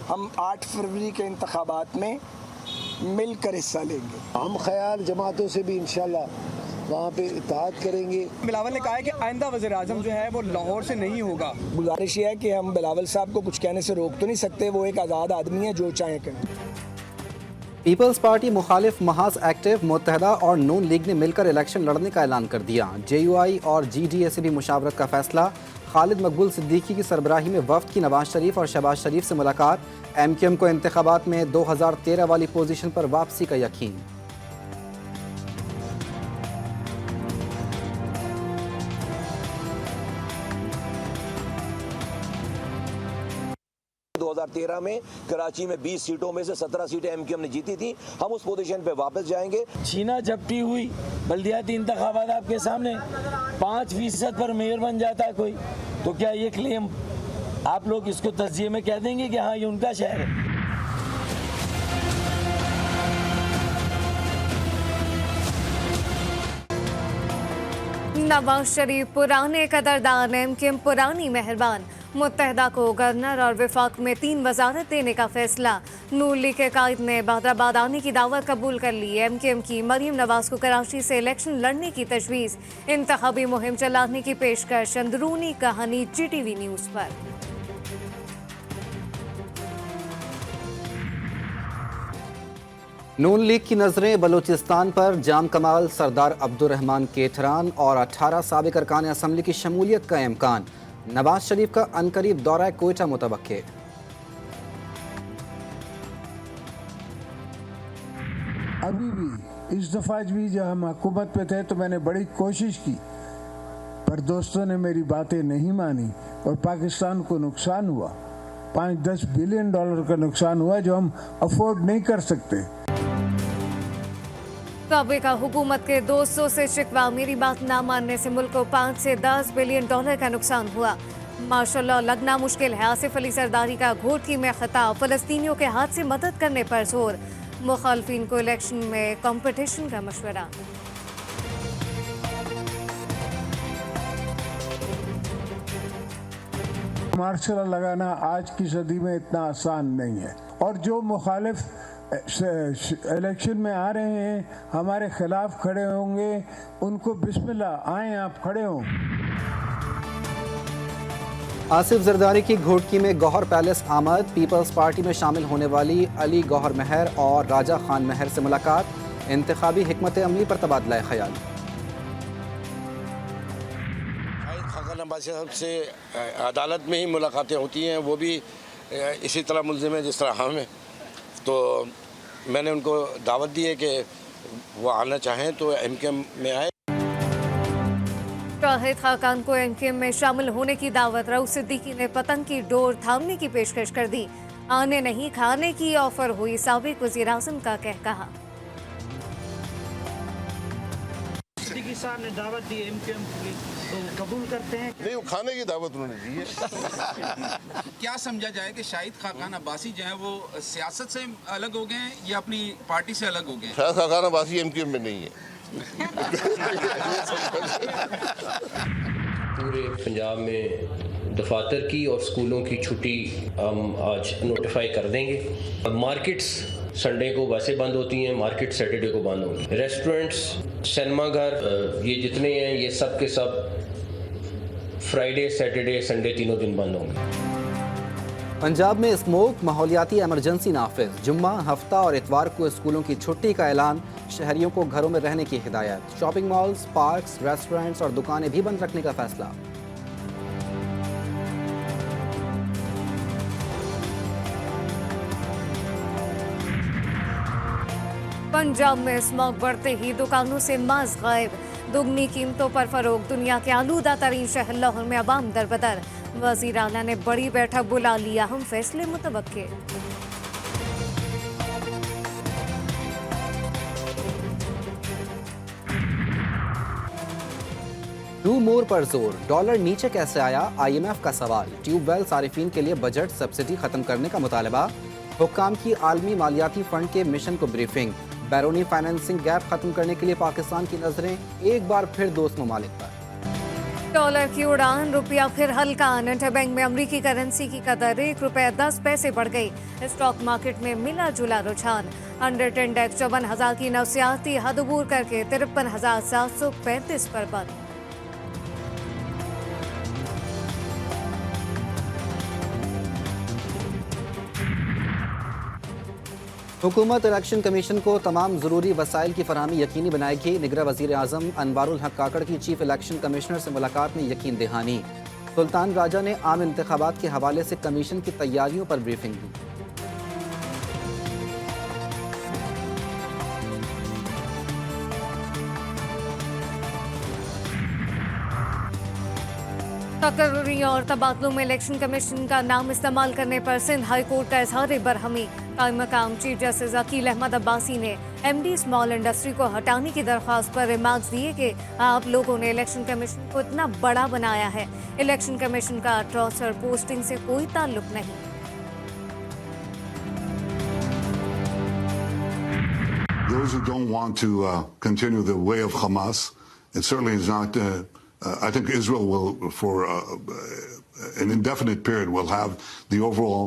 हम 8 फरवरी के इंतखाबात में मिलकर हिस्सा लेंगे। हम ख्याल जमातों से भी इंशाल्लाह वहाँ पे इत्तेहाद करेंगे। बिलावल ने कहा है कि आइंदा वज़ीर आज़म जो है वो लाहौर से नहीं होगा। गुजारिश ये है कि हम बिलावल साहब को कुछ कहने से रोक तो नहीं सकते, वो एक आज़ाद आदमी है, जो चाहे करें। पीपल्स पार्टी मुखालिफ महाज एक्टिव, मुत्तहदा और नून लीग ने मिलकर इलेक्शन लड़ने का ऐलान कर दिया। JUI और GDA से भी मुशावरत का फैसला। खालिद मकबूल सिद्दीकी की सरबराही में वफ्द की नवाज शरीफ और शहबाज शरीफ से मुलाकात। MQM को इंतखाबात में 2013 वाली पोजीशन पर वापसी का यकीन। में कराची में 20 सीटों में से 17 सीटें MQM ने जीती थी। हम उस पोजीशन पे वापस जाएंगे। छीना झपटी हुई बल्दियाती इंतखाबात आपके सामने 5% पर मेयर बन जाता है कोई, तो क्या ये क्लेम आप लोग इसको तस्जिए में कह देंगे कि हाँ ये उनका शहर है? नवाज शरीफ पुराने कदरदान, MQM पुरानी मेहरबान। मुत्तहदा को गवर्नर और विफाक में 3 वजारत देने का फैसला। नून लीग के कायद ने बहदराबाद आने की दावत कबूल कर ली। MQM की मरीम नवाज को कराची से इलेक्शन लड़ने की तजवीज़। इंतखाबी मुहिम चलाने की पेशकश। अंदरूनी कहानी GTV न्यूज़ पर। नून लीग की नजरें बलूचिस्तान पर। जाम कमाल, सरदार अब्दुर्रहमान केथरान और 18 साबिक अरकान असम्बली की शमूलियत का इम्कान। नवाज शरीफ का अनकरीब दौरा कोयटा मुतवक्के। अभी भी इस दफा भी जब हम हुकूमत पे थे तो मैंने बड़ी कोशिश की, पर दोस्तों ने मेरी बातें नहीं मानी और पाकिस्तान को नुकसान हुआ। 5-10 बिलियन डॉलर का नुकसान हुआ जो हम अफोर्ड नहीं कर सकते। साबिका हुकूमत के दोस्तों से शिकवा, मेरी बात ना मानने से मुल्क को 5 से 10 बिलियन डॉलर का नुकसान हुआ। माशाल्लाह लगना मुश्किल है। आसिफ अली सरदारी का घोटकी में खिताब। फलस्तीनियों के हाथ से मदद करने पर जोर। मुखालफिन को इलेक्शन में कंपटीशन का मशवरा। मार्शल लॉ लगाना आज की सदी में इतना आसान नहीं है, और जो मुखालिफ इलेक्शन में आ रहे हैं, हमारे खिलाफ खड़े होंगे, उनको बिस्मिल्लाह, आए आप खड़े हों। आसिफ जरदारी की घोटकी में गौहर पैलेस आमद। पीपल्स पार्टी में शामिल होने वाली अली गौहर महर और राजा खान महर से मुलाकात। इंतखाबी हिकमत अमली पर तबादला ख्याल। खान अब्बासी साहब से अदालत में ही मुलाकातें होती हैं, वो भी इसी तरह मुल्ज़िम है जिस तरह हम हैं। तो मैंने उनको दावत दी है कि वो आना चाहें तो MQM में आए। शाहिद खाकान को MQM में शामिल होने की दावत। रऊफ सिद्दीकी ने पतंग की डोर थामने की पेशकश कर दी। आने नहीं खाने की ऑफर हुई। साबिक वज़ीर आज़म का कहकहा। सिद्दीकी साहब ने दावत दी MQM की, तो कबूल करते हैं? नहीं, वो खाने की दावत उन्होंने दी है। क्या समझा जाए कि शाहिद खाकान अब्बासी जो है वो सियासत से अलग हो गए हैं या अपनी पार्टी से अलग हो गए हैं? शाहिद खाकान अब्बासी MQM में नहीं है। पूरे पंजाब में दफातर की और स्कूलों की छुट्टी हम आज नोटिफाई कर देंगे। मार्केट्स संडे को वैसे बंद होती हैं, मार्केट सैटरडे को बंद होंगी। रेस्टोरेंट्स, सिनेमा घर, ये जितने हैं ये सब के सब फ्राइडे, सैटरडे, संडे तीनों दिन बंद होंगे। पंजाब में स्मोक, माहौलियाती इमरजेंसी नाफिज। जुम्मा, हफ्ता और इतवार को स्कूलों की छुट्टी का ऐलान। शहरियों को घरों में रहने की हिदायत। शॉपिंग मॉल्स, पार्क्स, रेस्टोरेंट्स और दुकानें भी बंद रखने का फैसला। पंजाब में स्मॉग बढ़ते ही दुकानों से मांस गायब। दुगनी कीमतों पर फरोग। दुनिया के आलूदा तरीन शहर लाहौर में अवाम दरबदर। वज़ीर आला ने बड़ी बैठक बुला लिया, हम फैसले मुतवक्के। डू मोर पर जोर। डॉलर नीचे कैसे आया, IMF का सवाल। ट्यूबवेल सारिफीन के लिए बजट सब्सिडी खत्म करने का मुतालबा। हुक्काम की आलमी मालियाती फंड के मिशन को ब्रीफिंग। बैरूनी फाइनेंसिंग गैप खत्म करने के लिए पाकिस्तान की नजरें एक बार फिर दोस्त ममालिक पर। डॉलर की उड़ान, रुपया फिर हल्का। इंटरबैंक में अमेरिकी करेंसी की कदर ₹1.10 बढ़ गई। स्टॉक मार्केट में मिला जुला रुझान। अंडर इंडेक्स 54,000 की नवसियाती हद अबूर करके 53,735 पर बंद। हुकूमत इलेक्शन कमीशन को तमाम ज़रूरी वसाइल की फराहमी यकीनी बनाएगी। निगरां वज़ीर आज़म अनवारुल हक काकड़ की चीफ इलेक्शन कमिश्नर से मुलाकात में यकीन दहानी। सुल्तान राजा ने आम इंतखाबात के हवाले से कमीशन की तैयारियों पर ब्रीफिंग दी। तकर्री और तबादलों में इलेक्शन कमीशन का नाम इस्तेमाल करने पर सिंध हाई कोर्ट का इजहार बरहमी। कायम मकाम चीफ जस्टिस अकील अहमद अब्बासी ने MD स्मॉल इंडस्ट्री को हटाने की दरख्वास्त पर रिमार्क्स दिए कि आप लोगों ने इलेक्शन कमीशन को इतना बड़ा बनाया है। इलेक्शन कमीशन का ट्रांसफर पोस्टिंग से कोई ताल्लुक नहीं। Those who don't want to continue the way of Hamas, it certainly is not. I think Israel will, for an indefinite period, will have the overall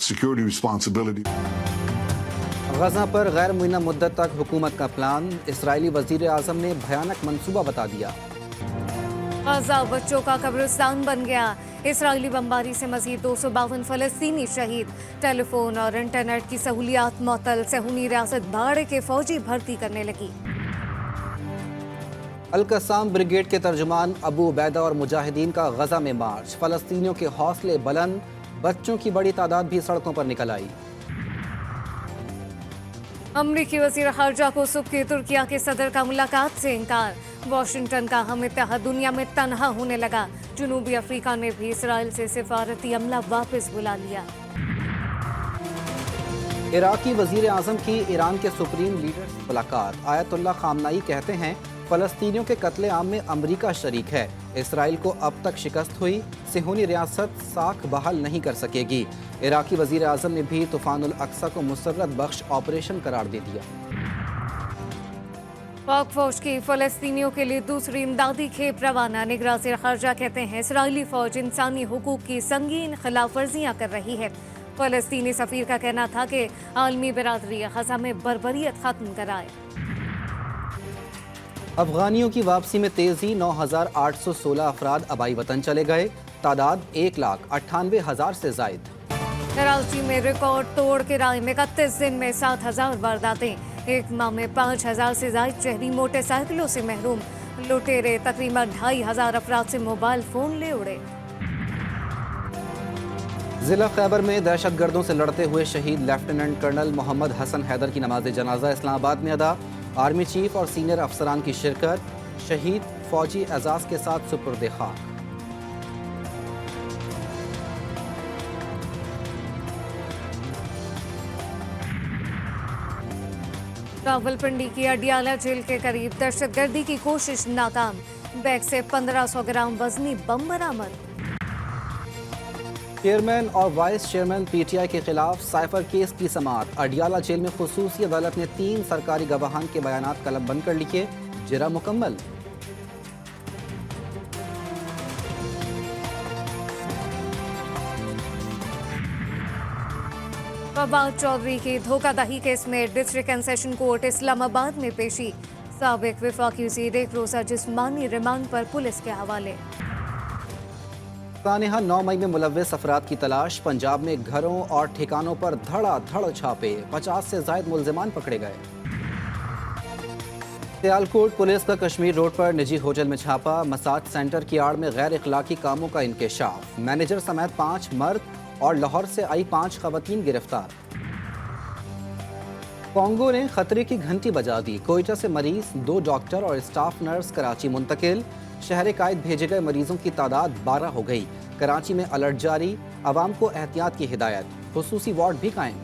security responsibility. गजा पर गैर मुइन्ना मुद्दत तक हुकूमत का प्लान, इसराइली वजीर आज़म ने भयानक मंसूबा बता दिया। गजा बच्चों का कब्रिस्तान बन गया। इसराइली बमबारी से मजीद 252 फलस्तीनी शहीद। टेलीफोन और इंटरनेट की सहूलियात मअतल। सहूनी रियासत भाड़े के फौजी भर्ती करने लगी। अल-कस्साम ब्रिगेड के तर्जुमान अबू उबैदा और मुजाहिदीन का गजा में मार्च। फलस्तीनियों के हौसले बुलंद, बच्चों की बड़ी तादाद भी सड़कों पर निकल आई। अमरीकी वज़ीर ख़ारजा को सुबह तुर्किया के सदर का मुलाकात से इनकार। वाशिंगटन का हम इत्तेहाद दुनिया में तनहा होने लगा। जनूबी अफ्रीका ने भी इसराइल से सिफारती अमला वापस बुला लिया। इराकी वजीर आज़म की ईरान के सुप्रीम लीडर से मुलाकात। आयतुल्लाह खामनाई कहते हैं फ़लस्तीनियों के कत्ले आम में अमरीका शरीक है। इसराइल को अब तक शिकस्त हुई, सिहोनी रियासत साख बहाल नहीं कर सकेगी। इराकी वजीर आज़म ने भी तूफ़ानुल अक्सा को मुसर्रत बख्श ऑपरेशन करार दे दिया। पाक फौज की फ़लस्तीनियों के लिए दूसरी इमदादी खेप रवाना। निगरान वज़ीर ख़ारजा कहते हैं इसराइली फ़ौज इंसानी हुकूक की संगीन खिलाफ वर्जियाँ कर रही है। फ़लस्तीनी सफ़ीर का कहना था कि आलमी बिरादरी गज़ा में बर्बरियत ख़त्म कराए। अफगानियों की वापसी में तेज़ी, 9,816 अफराद अबाई वतन चले गए। तादाद 1,98,000 से जायद। कराची में रिकॉर्ड तोड़ किराए में 31 दिन में 7,000 वारदातें। एक माह में 5,000 से जायद शहरी मोटरसाइकिलों से महरूम। लुटेरे तकरीबन 2,500 अफराद से मोबाइल फ़ोन ले उड़े। जिला खैबर में दहशतगर्दों से लड़ते हुए शहीद लेफ्टिनेंट कर्नल मोहम्मद हसन हैदर की नमाज जनाजा इस्लामाबाद में अदा। आर्मी चीफ और सीनियर अफसरान की शिरकत। शहीद फौजी एजाज के साथ सुपुर्द खाक। रावलपिंडी की अडियाला जेल के करीब दहशतगर्दी की कोशिश नाकाम। बैग से 1500 ग्राम वजनी बम बरामद। चेयरमैन और वाइस चेयरमैन PTI के खिलाफ साइफर केस की समाअत। अडियाला जेल में खुसूसी अदालत ने 3 सरकारी गवाहान के बयानात कलमबंद कर लिए। जिरा मुकम्मल। फवाद चौधरी की धोखाधड़ी केस में district and session court Islamabad में पेशी। साबिक वफाकी वज़ीर एक रोज़ा जिस्मानी रिमांड पर पुलिस के हवाले। सानेहा 9 मई में मुलव्विस अफराद की तलाश। पंजाब में घरों और ठिकानों पर धड़ाधड़ छापे। 50 से ज्यादा मुलजिमान पकड़े गए। सियालकोट पुलिस का कश्मीर रोड पर निजी होटल में छापा। मसाज सेंटर की आड़ में गैर इखलाकी कामों का इंकशाफ। मैनेजर समेत 5 मर्द और लाहौर से आई 5 खवातीन गिरफ्तार। कांगो ने खतरे की घंटी बजा दी। कोयटा से मरीज, 2 डॉक्टर और स्टाफ नर्स कराची मुंतकिल। शहर कायद भेजे गए मरीजों की तादाद 12 हो गई। कराची में अलर्ट जारी। आवाम को एहतियात की हिदायत। खुसूसी वार्ड भी कायम।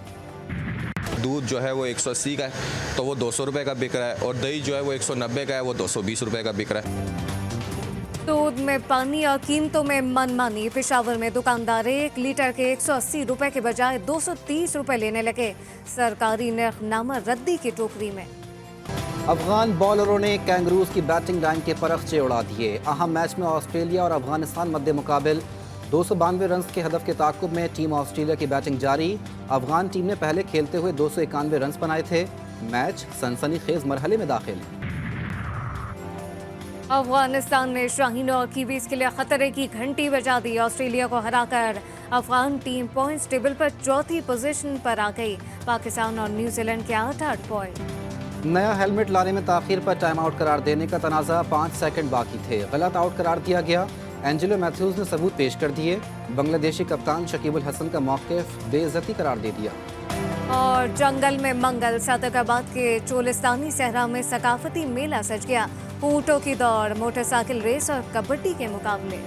दूध जो है वो 180 का है तो वो 200 रुपये का बिक रहा है, और दही जो है वो 190 का है वो 220 रुपये का बिक रहा है। दूध में पानी और कीमतों में मनमानी। पेशावर में दुकानदार 1 लीटर के 180 रुपए के बजाय 230 रुपए लेने लगे। सरकारी नर्खनामा रद्दी की टोकरी में। अफगान बॉलरों ने कैंगरूज की बैटिंग लाइन के परखचे उड़ा दिए। अहम मैच में ऑस्ट्रेलिया और अफगानिस्तान मध्य मुकाबिल 292 रन के हदफ के ताक़ुब में टीम ऑस्ट्रेलिया की बैटिंग जारी। अफगान टीम ने पहले खेलते हुए 291 रन बनाए थे। मैच सनसनीखेज मरहले में दाखिल। अफगानिस्तान ने शाहीनों और कीवीज के लिए खतरे की घंटी बजा दी। ऑस्ट्रेलिया को हराकर अफगान टीम पॉइंट्स टेबल पर चौथी पोजीशन पर आ गई। पाकिस्तान और न्यूजीलैंड के 8-8 पॉइंट। नया हेलमेट लाने में ताखीर पर टाइम आउट करार देने का तनाज़ा 5 सेकंड बाकी थे, गलत आउट करार दिया गया। एंजेलो मैथ्यूज ने सबूत पेश कर दिए। बांग्लादेशी कप्तान शकीबुल हसन का मौक़िफ़ बेइज्जती करार दे दिया। और जंगल में मंगल, सादकाबाद के चोलिस्तानी सहरा में सकाफती मेला सज गया। ऊंटों की दौड़, मोटरसाइकिल रेस और कबड्डी के मुकाबले।